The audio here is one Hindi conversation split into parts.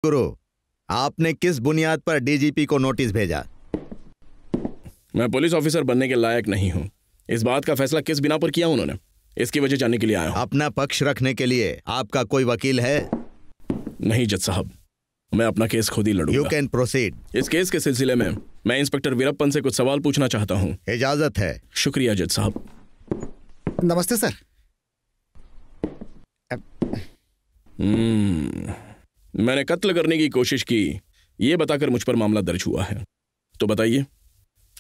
गुरु, आपने किस बुनियाद पर डीजीपी को नोटिस भेजा? मैं पुलिस ऑफिसर बनने के लायक नहीं हूं। इस बात का फैसला किस बिना पर किया उन्होंने, इसकी वजह जानने के लिए आया हूं। अपना पक्ष रखने के लिए आपका कोई वकील है? नहीं जज साहब, मैं अपना केस खुद ही लड़ूंगा। You can proceed. इस केस के सिलसिले में मैं इंस्पेक्टर वीरप्पन से कुछ सवाल पूछना चाहता हूं। इजाजत है। शुक्रिया जज साहब। नमस्ते सर। मैंने कत्ल करने की कोशिश की, ये बताकर मुझ पर मामला दर्ज हुआ है, तो बताइए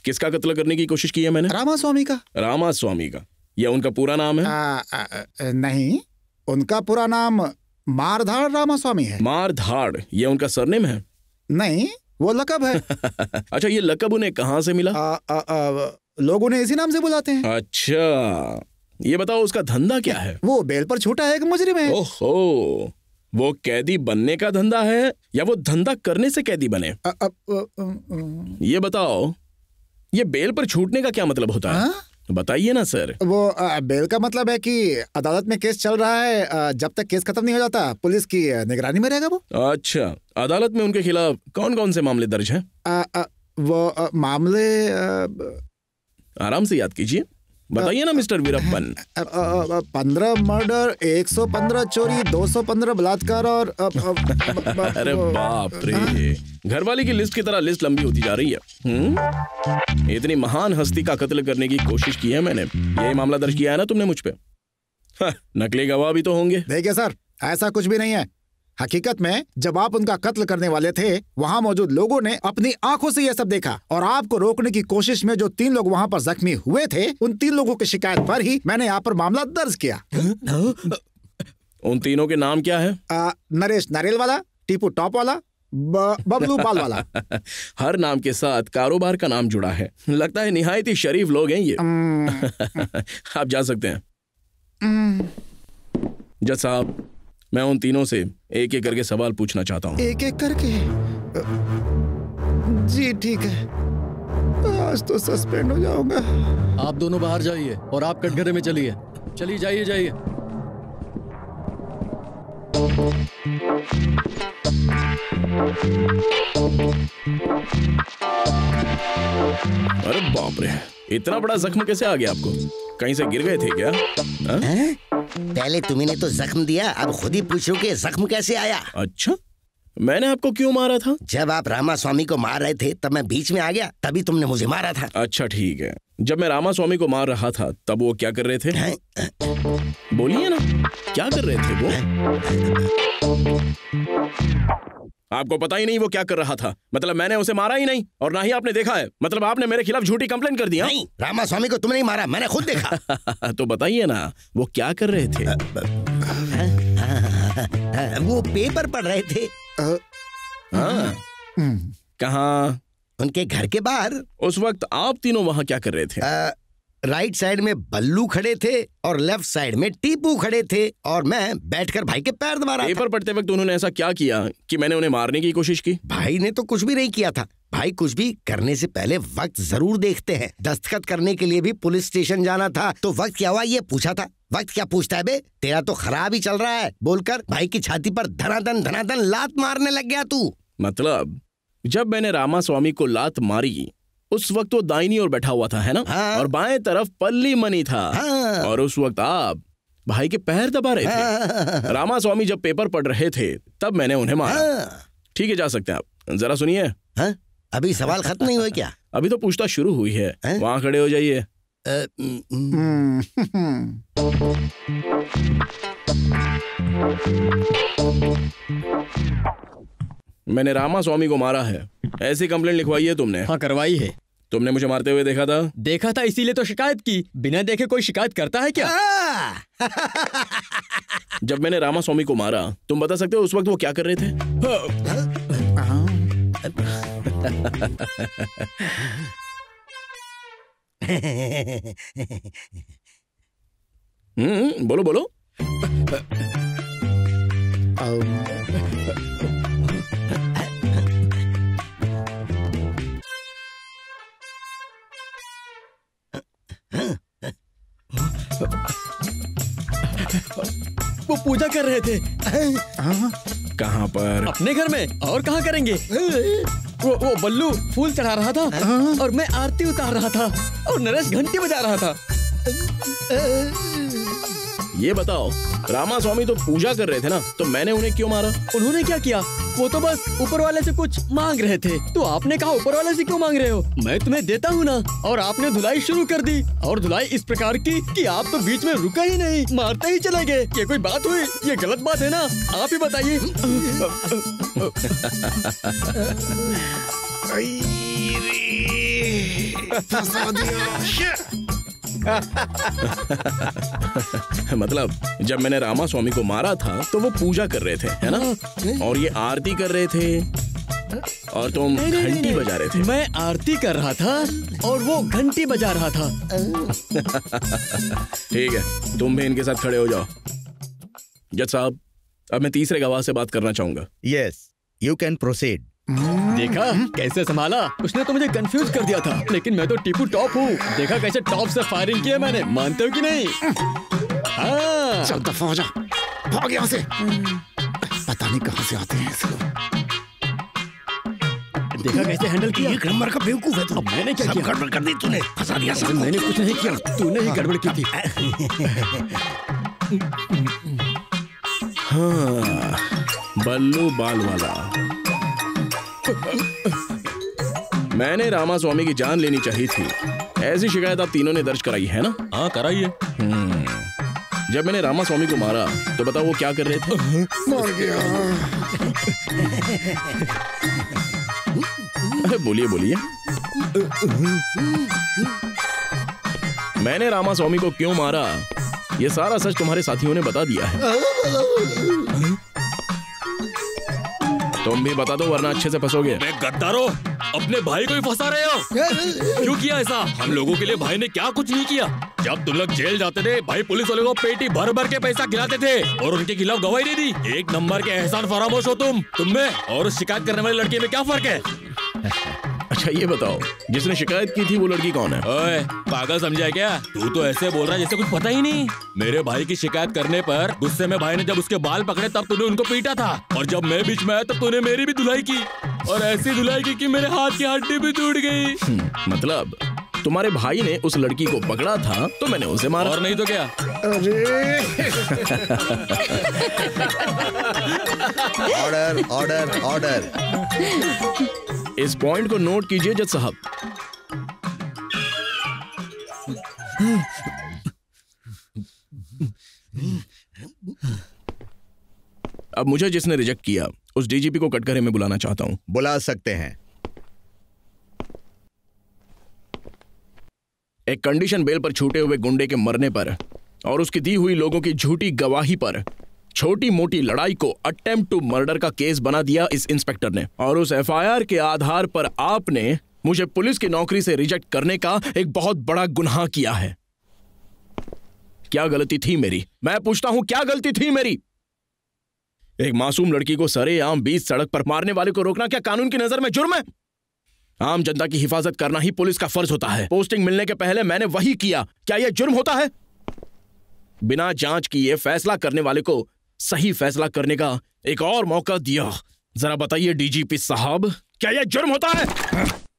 किसका कत्ल करने की कोशिश की है मैंने? रामास्वामी का। रामास्वामी का? यह उनका पूरा नाम है? नहीं, उनका पूरा नाम मारधाड़ रामास्वामी है। मारधाड़ यह उनका सरनेम है? नहीं, वो लकब है। अच्छा, ये लकब उन्हें कहां से मिला? लोग उन्हें इसी नाम से बुलाते हैं। अच्छा, ये बताओ उसका धंधा क्या है? वो बेल पर छूटा है, एक मुजरिम है। ओहो, वो कैदी बनने का धंधा है या वो धंधा करने से कैदी बने? ये बताओ, ये बेल पर छूटने का क्या मतलब होता है? बताइए ना सर। वो बेल का मतलब है कि अदालत में केस चल रहा है, जब तक केस खत्म नहीं हो जाता पुलिस की निगरानी में रहेगा वो। अच्छा, अदालत में उनके खिलाफ कौन कौन से मामले दर्ज हैं? वो मामले आराम से याद कीजिए, बताइए ना मिस्टर वीरप्पन। 15 मर्डर, 115 चोरी, 215 बलात्कार और अरे बाप रे, घरवाली की लिस्ट की तरह लिस्ट लंबी होती जा रही है। इतनी महान हस्ती का कत्ल करने की कोशिश की है मैंने, यही मामला दर्ज किया है ना तुमने मुझ पे? नकली गवाह भी तो होंगे। देखिए सर, ऐसा कुछ भी नहीं है। हकीकत में जब आप उनका कत्ल करने वाले थे, वहाँ मौजूद लोगों ने अपनी आंखों से यह सब देखा और आपको रोकने की कोशिश में जो 3 लोग वहाँ पर जख्मी हुए थे, उन 3 लोगों की शिकायत पर ही मैंने यहाँ पर मामला दर्ज किया। उन तीनों के नाम क्या है? नरेश नारियल वाला, टीपू टॉप वाला, बबलू बाल वाला। हर नाम के साथ कारोबार का नाम जुड़ा है। लगता है निहायत ही शरीफ लोग हैं ये। आप जा सकते हैं। जज साहब, मैं उन तीनों से एक एक करके सवाल पूछना चाहता हूँ। एक एक करके? जी ठीक है, आज तो सस्पेंड हो जाऊंगा। आप दोनों बाहर जाइए और आप कटघरे में चलिए। चलिए जाइए जाइए। अरे बाप रे, इतना बड़ा जख्म कैसे आ गया आपको? कहीं से गिर गए थे क्या? पहले तुम्ही ने तो जख्म दिया, अब खुद ही पूछो कि जख्म कैसे आया। अच्छा, मैंने आपको क्यों मारा था? जब आप रामास्वामी को मार रहे थे तब मैं बीच में आ गया, तभी तुमने मुझे मारा था। अच्छा ठीक है, जब मैं रामास्वामी को मार रहा था तब वो क्या कर रहे थे? बोलिए ना, क्या कर रहे थे वो? आपको पता ही नहीं वो क्या कर रहा था? मतलब मैंने उसे मारा ही नहीं और ना ही आपने देखा है, मतलब आपने मेरे खिलाफ झूठी कंप्लेंट कर दिया? नहीं, रामास्वामी को तुमने ही मारा, मैंने खुद देखा। तो बताइए ना, वो क्या कर रहे थे? वो पेपर पढ़ रहे थे। कहाँ? उनके घर के बाहर। उस वक्त आप तीनों वहाँ क्या कर रहे थे? राइट साइड में बल्लू खड़े थे और लेफ्ट साइड में टीपू खड़े थे और मैं बैठकर भाई के पैर दबा रहा था। पेपर पढ़ते वक्त उन्होंने ऐसा क्या किया कि मैंने उन्हें मारने की कोशिश की? भाई ने तो कुछ भी नहीं किया था। भाई कुछ भी करने से पहले वक्त जरूर देखते हैं। दस्तखत करने के लिए भी पुलिस स्टेशन जाना था तो वक्त क्या हुआ ये पूछा था। वक्त क्या पूछता है बे, तेरा तो खराब ही चल रहा है बोलकर भाई की छाती पर धनाधन लात मारने लग गया तू। मतलब जब मैंने रामास्वामी को लात मारी उस वक्त वो दाहिनी ओर बैठा हुआ था, है ना? हाँ। और बाएं तरफ पल्ली मनी था। हाँ। और उस वक्त आप भाई के पैर दबा रहे थे। हाँ। रामास्वामी जब पेपर पढ़ रहे थे तब मैंने उन्हें मारा। हाँ। ठीक है, जा सकते हैं आप। जरा सुनिए। हाँ? अभी सवाल खत्म नहीं हुए क्या? अभी तो पूछताछ शुरू हुई है। वहां खड़े हो जाइए। मैंने रामास्वामी को मारा है, ऐसी कंप्लेंट लिखवाई है तुमने? हाँ करवाई है। तुमने मुझे मारते हुए देखा था? देखा था, इसीलिए तो शिकायत की। बिना देखे कोई शिकायत करता है क्या? जब मैंने रामास्वामी को मारा तुम बता सकते हो उस वक्त वो क्या कर रहे थे? बोलो बोलो। वो पूजा कर रहे थे। कहाँ पर? अपने घर में, और कहाँ करेंगे? वो बल्लू फूल चढ़ा रहा था और मैं आरती उतार रहा था और नरेश घंटी बजा रहा था। ये बताओ, रामास्वामी तो पूजा कर रहे थे ना, तो मैंने उन्हें क्यों मारा? उन्होंने क्या किया? वो तो बस ऊपर वाले से कुछ मांग रहे थे। तो आपने कहा ऊपर वाले से क्यों मांग रहे हो? मैं तुम्हें देता हूँ ना। और आपने धुलाई शुरू कर दी, और धुलाई इस प्रकार की कि आप तो बीच में रुका ही नहीं, मारते ही चले गए। ये कोई बात हुई? ये गलत बात है ना? आप ही बताइए। मतलब जब मैंने रामास्वामी को मारा था तो वो पूजा कर रहे थे, है ना? और ये आरती कर रहे थे और तुम घंटी बजा रहे थे। मैं आरती कर रहा था और वो घंटी बजा रहा था। ठीक है, तुम भी इनके साथ खड़े हो जाओ। जज साहब, अब मैं तीसरे गवाह से बात करना चाहूंगा। Yes, you can proceed. देखा कैसे संभाला? उसने तो मुझे कंफ्यूज कर दिया था, लेकिन मैं तो टीपू टॉप हूँ। देखा कैसे टॉप से फायरिंग किया मैंने, मानते हो कि नहीं? हाँ। चल दफा हो जा, भाग यहाँ से। पता नहीं कहाँ से आते हैं इस लोग। देखा कैसे हैंडल किया? एक नंबर का बेवकूफ है तू। अब मैंने क्या किया? गड़बड़ कर दी तूने, फंसा दिया सबको। मैंने कुछ नहीं किया, तूने ही गड़बड़ की थी। हाँ, बल्लू बाल वाला। मैंने रामास्वामी की जान लेनी चाहिए थी। ऐसी शिकायत आप तीनों ने दर्ज कराई है ना? हाँ, कराइए। जब मैंने रामास्वामी को मारा तो बताओ वो क्या कर रहे थे? मर गया। अरे बोलिए बोलिए। मैंने रामास्वामी को क्यों मारा, ये सारा सच तुम्हारे साथियों ने बता दिया है। तुम भी बता दो वरना अच्छे से फंसोगे। मैं गद्दारों, अपने भाई को ही फंसा रहे हो। क्यों किया ऐसा? हम लोगों के लिए भाई ने क्या कुछ नहीं किया। जब तुम लोग जेल जाते थे, भाई पुलिस वालों को पेटी भर भर के पैसा खिलाते थे और उनके खिलाफ गवाही नहीं दी। एक नंबर के एहसान फरामोश हो तुम में और उस शिकायत करने वाली लड़की में क्या फर्क है? अच्छा ये बताओ, जिसने शिकायत की थी वो लड़की कौन है? ओए, पागल समझा है क्या? तू तो ऐसे बोल रहा है जैसे कुछ पता ही नहीं। मेरे भाई की शिकायत करने पर गुस्से में भाई ने जब उसके बाल पकड़े तब तूने उनको पीटा था, और जब मैं बीच में आया तब तूने मेरी भी धुलाई की, और ऐसी धुलाई की कि मेरे हाथ की हड्डी भी टूट गई। मतलब तुम्हारे भाई ने उस लड़की को पकड़ा था तो मैंने उसे मारा। और नहीं तो क्या? Order order order. इस पॉइंट को नोट कीजिए जज साहब। अब मुझे जिसने रिजेक्ट किया उस डीजीपी को कटघरे में बुलाना चाहता हूं। बुला सकते हैं। एक कंडीशन बेल पर छूटे हुए गुंडे के मरने पर और उसकी दी हुई लोगों की झूठी गवाही पर छोटी मोटी लड़ाई को अटेम्प्ट टू मर्डर का केस बना दिया इस इंस्पेक्टर ने, और उस एफआईआर के आधार पर आपने मुझे पुलिस की नौकरी से रिजेक्ट करने का एक बहुत बड़ा गुनाह किया है। क्या गलती थी मेरी? मैं पूछता हूं, क्या गलती थी मेरी? एक मासूम लड़की को सरेआम बीच सड़क पर मारने वाले को रोकना क्या कानून की नजर में जुर्म है? आम जनता की हिफाजत करना ही पुलिस का फर्ज होता है। पोस्टिंग मिलने के पहले मैंने वही किया, क्या यह जुर्म होता है? बिना जांच किए फैसला करने वाले को सही फैसला करने का एक और मौका दिया। जरा बताइए डीजीपी साहब, क्या यह जुर्म होता है?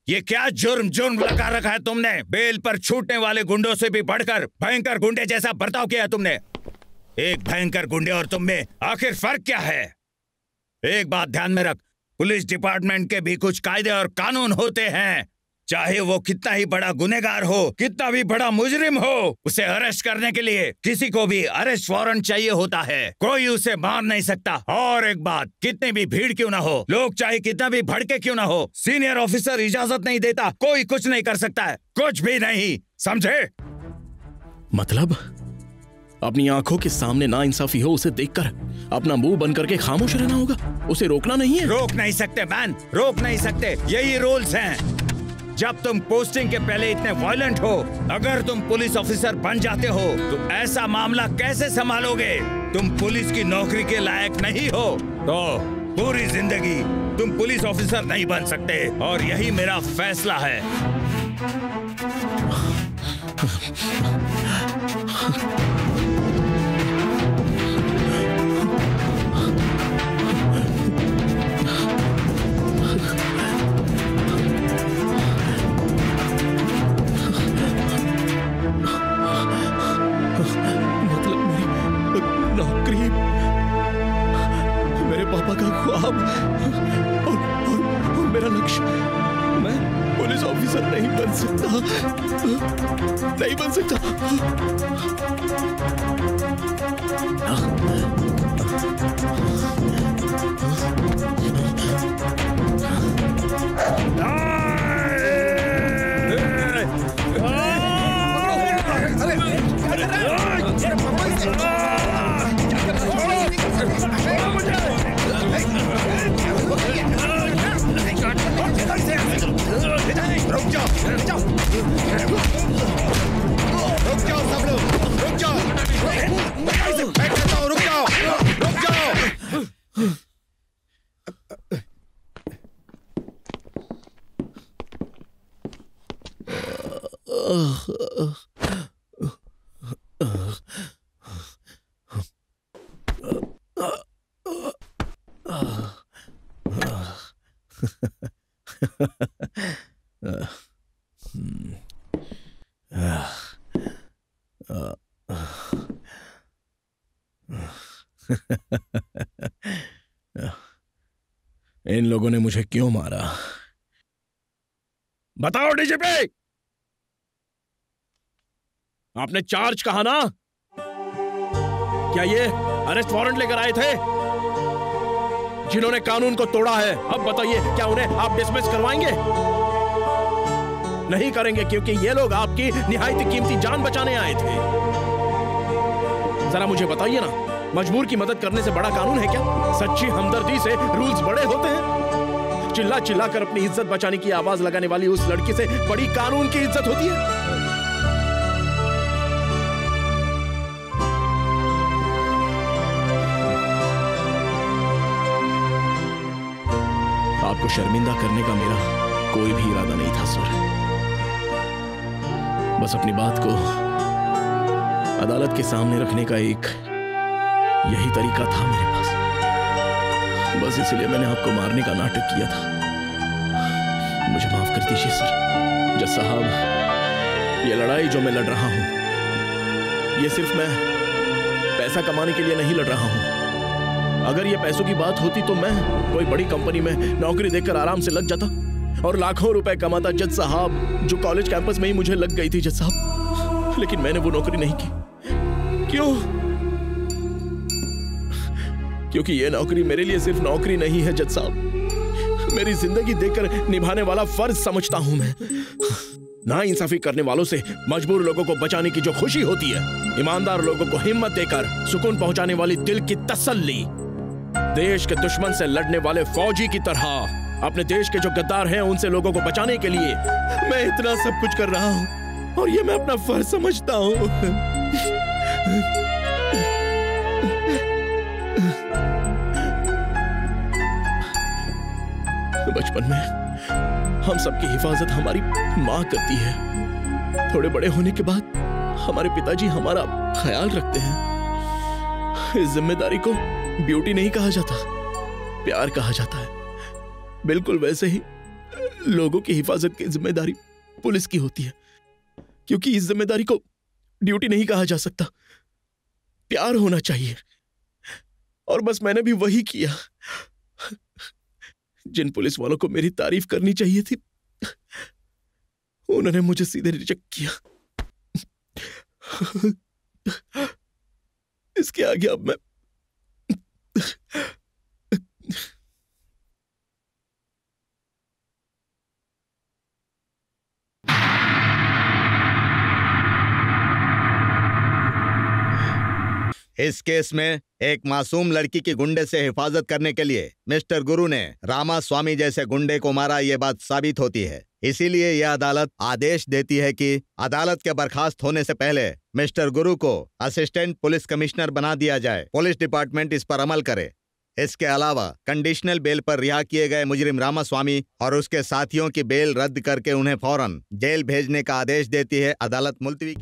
ये क्या जुर्म लगा रखा है तुमने? बेल पर छूटने वाले गुंडों से भी बढ़कर भयंकर गुंडे जैसा बर्ताव किया तुमने। एक भयंकर गुंडे और तुम में आखिर फर्क क्या है? एक बात ध्यान में रख, पुलिस डिपार्टमेंट के भी कुछ कायदे और कानून होते हैं। चाहे वो कितना ही बड़ा गुनहगार हो, कितना भी बड़ा मुजरिम हो, उसे अरेस्ट करने के लिए किसी को भी अरेस्ट वारंट चाहिए होता है। कोई उसे मार नहीं सकता। और एक बात, कितनी भी भीड़ क्यों ना हो, लोग चाहे कितना भी भड़के क्यों ना हो, सीनियर ऑफिसर इजाजत नहीं देता, कोई कुछ नहीं कर सकता है, कुछ भी नहीं, समझे? मतलब अपनी आंखों के सामने नाइंसाफी हो उसे देखकर अपना मुंह बंद करके खामोश रहना होगा, उसे रोकना नहीं है? रोक नहीं सकते मैन, रोक नहीं सकते, यही रूल्स हैं। जब तुम पोस्टिंग के पहले इतने वायलेंट हो, अगर तुम पुलिस ऑफिसर बन जाते हो तो ऐसा मामला कैसे संभालोगे? तुम पुलिस की नौकरी के लायक नहीं हो तो पूरी जिंदगी तुम पुलिस ऑफिसर नहीं बन सकते, और यही मेरा फैसला है। मेरे पापा का ख्वाब और मेरा लक्ष्य। मैं पुलिस ऑफिसर नहीं बन सकता, नहीं बन सकता। रुक जाओ सब लोग, रुक जाओ। मैं कहता हूँ रुक जाओ, रुक जाओ। इन लोगों ने मुझे क्यों मारा? बताओ डीजीपी, आपने चार्ज कहा ना? क्या ये अरेस्ट वारंट लेकर आए थे? जिन्होंने कानून को तोड़ा है, अब बताइए क्या उन्हें आप डिसमिस करवाएंगे? नहीं करेंगे, क्योंकि ये लोग आपकी निहायत कीमती जान बचाने आए थे। जरा मुझे बताइए ना, मजबूर की मदद करने से बड़ा कानून है क्या? सच्ची हमदर्दी से रूल्स बड़े होते हैं। चिल्ला चिल्ला कर अपनी इज्जत बचाने की आवाज लगाने वाली उस लड़की से बड़ी कानून की इज्जत होती है। आपको शर्मिंदा करने का मेरा कोई भी इरादा नहीं था सर। बस अपनी बात को अदालत के सामने रखने का एक यही तरीका था मेरे पास। बस इसलिए मैंने आपको मारने का नाटक किया था। मुझे माफ कर दीजिए सर। जज साहब, ये लड़ाई जो मैं लड़ रहा हूं, ये सिर्फ मैं पैसा कमाने के लिए नहीं लड़ रहा हूं। अगर ये पैसों की बात होती तो मैं कोई बड़ी कंपनी में नौकरी देकर आराम से लग जाता और लाखों रुपए कमाता जज साहब, जो कॉलेज कैंपस में ही मुझे लग गई थी जज साहब। लेकिन मैंने वो नौकरी नहीं की। क्यों? क्योंकि ये नौकरी मेरे लिए सिर्फ नौकरी नहीं है जज साहब, मेरी जिंदगी देकर निभाने वाला फर्ज समझता हूं मैं। नाइंसाफी करने वालों से मजबूर लोगों को बचाने की जो खुशी होती है, ईमानदार लोगों को हिम्मत देकर सुकून पहुंचाने वाली दिल की तसल्ली, देश के दुश्मन से लड़ने वाले फौजी की तरह अपने देश के जो गद्दार हैं उनसे लोगों को बचाने के लिए मैं इतना सब कुछ कर रहा हूं, और ये मैं अपना फर्ज समझता हूं। बचपन में हम सबकी हिफाजत हमारी माँ करती है। थोड़े बड़े होने के बाद हमारे पिताजी हमारा ख्याल रखते हैं। इस जिम्मेदारी को ब्यूटी नहीं कहा जाता, प्यार कहा जाता है। बिल्कुल वैसे ही लोगों की हिफाजत की जिम्मेदारी पुलिस की होती है, क्योंकि इस जिम्मेदारी को ड्यूटी नहीं कहा जा सकता, प्यार होना चाहिए। और बस मैंने भी वही किया। जिन पुलिस वालों को मेरी तारीफ करनी चाहिए थी, उन्होंने मुझे सीधे रिजेक्ट किया। इसके आगे अब मैं इस केस में एक मासूम लड़की की गुंडे से हिफाजत करने के लिए मिस्टर गुरु ने रामा स्वामी जैसे गुंडे को मारा, ये बात साबित होती है। इसीलिए यह अदालत आदेश देती है कि अदालत के बर्खास्त होने से पहले मिस्टर गुरु को असिस्टेंट पुलिस कमिश्नर बना दिया जाए। पुलिस डिपार्टमेंट इस पर अमल करे। इसके अलावा कंडीशनल बेल पर रिहा किए गए मुजरिम रामा स्वामी और उसके साथियों की बेल रद्द करके उन्हें फौरन जेल भेजने का आदेश देती है अदालत। मुलतवी